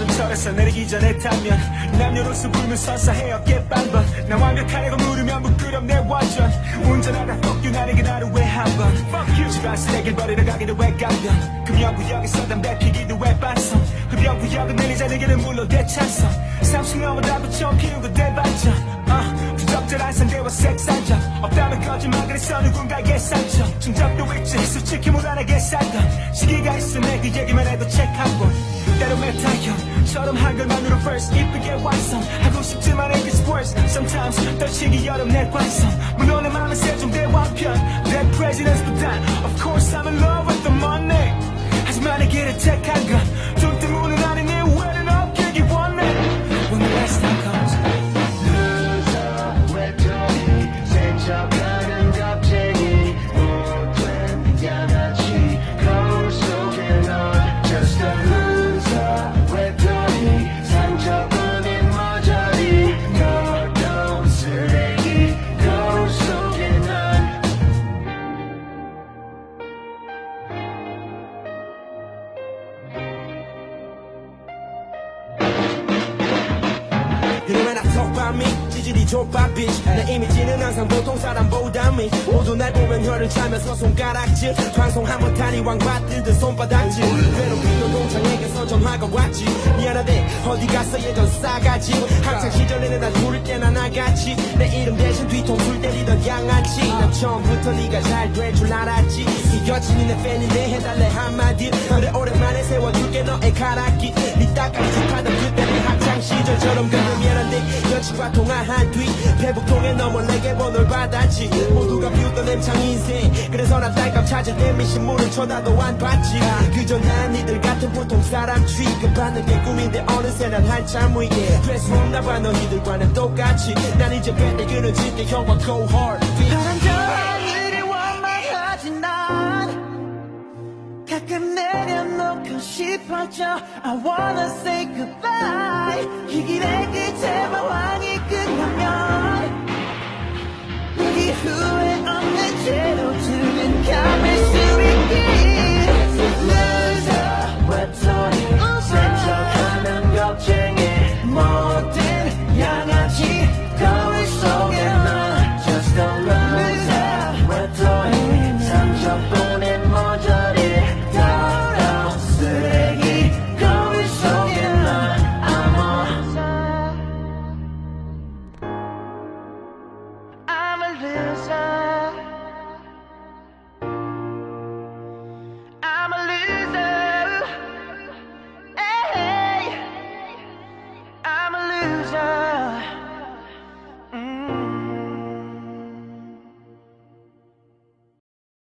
전철에서 내리기 전에 타면 남녀노소 불면 선사해요 깻빵번 나 완벽하려고 물으면 부끄럼 내 완전 운전하다 fuck you 나에게 하루에 한번 fuck you 집안 쓰레기를 버리러 가기도 왜 깜병 금연구역에서 담배 피기도 왜 반성 흡연구역은 내리자에게는 물론 대찬성 30 넘어다고 처음 피우고 대반전 부적절한 상대와 섹스한 적 없다면 거짓말 그래서 누군가에게 상처 충격도 있지 솔직히 무난하게 살던 시기가 있어 내 그 얘기만 해도 책 한 권 때로 메타형처럼 한글만으로 first 이쁘게 완성하고 싶지만 it's worse sometimes 떨치기 어려운 내 관성 물론 내 맘은 세종대 왕편 내 president보단 of course I'm in love with the money 하지만 내게 택한 건돈 때문은 아니니 후회는 없기를 원해 When the last time comes 생각하는 겁쟁이 못된 양아치 거울 속에 넌 just a loser 외톨이 상처뿐인 머저리 더러운 쓰레기 거울 속에 넌 You know when I talk about me 찌질이 족밥 bitch 내 이미지는 항상 보통사람보다 미 모두 날 보면 혀를 차면서 손가락질 방송 한번 타니 왕받들듯 손바닥질 괴롭히는 동창에게서 전화가 왔지 미안하대 어디 갔어 예전 싸가지 학창시절에는 난 부를 때나 나같이 내 이름 대신 뒤통수를 때리던 양아치 난 처음부터 네가 잘 될 줄 알았지 이 여친이 내 팬인데 해달래 한마디 그래 오랜만에 세워줄게 너의 가락기 네 따까리 축하던 그때는 학창시절처럼 그래 미안한데 여친과 통화한 뒤 페북통에 넘어 내게 번호를 받았지 모두가 비웃던 엠창 인생 그래서 난 딸감 찾을 때 미신문을 쳐다도 안 봤지 그저 난 니들 같은 보통 사람 취급받는 게 꿈인데 어느새 난 한참 위에 될 수 없나 봐 너희들과는 똑같이 난 이제 밴드 그려질 때 형과 go hard 바람처럼 일이 원망하진 난 가끔 내려놓고 싶어져 I wanna say goodbye 이 길의 끝에 왕이 끝나면 이 후회 없는 채로 두는 감을 수 있길 Loser 외톨이 센척하는 겁쟁이 모든 양아치 거울 속에 넌 Just a loser 외톨이 상처뿐인 머저리 더러운 쓰레기 거울 속에 넌 I'm a loser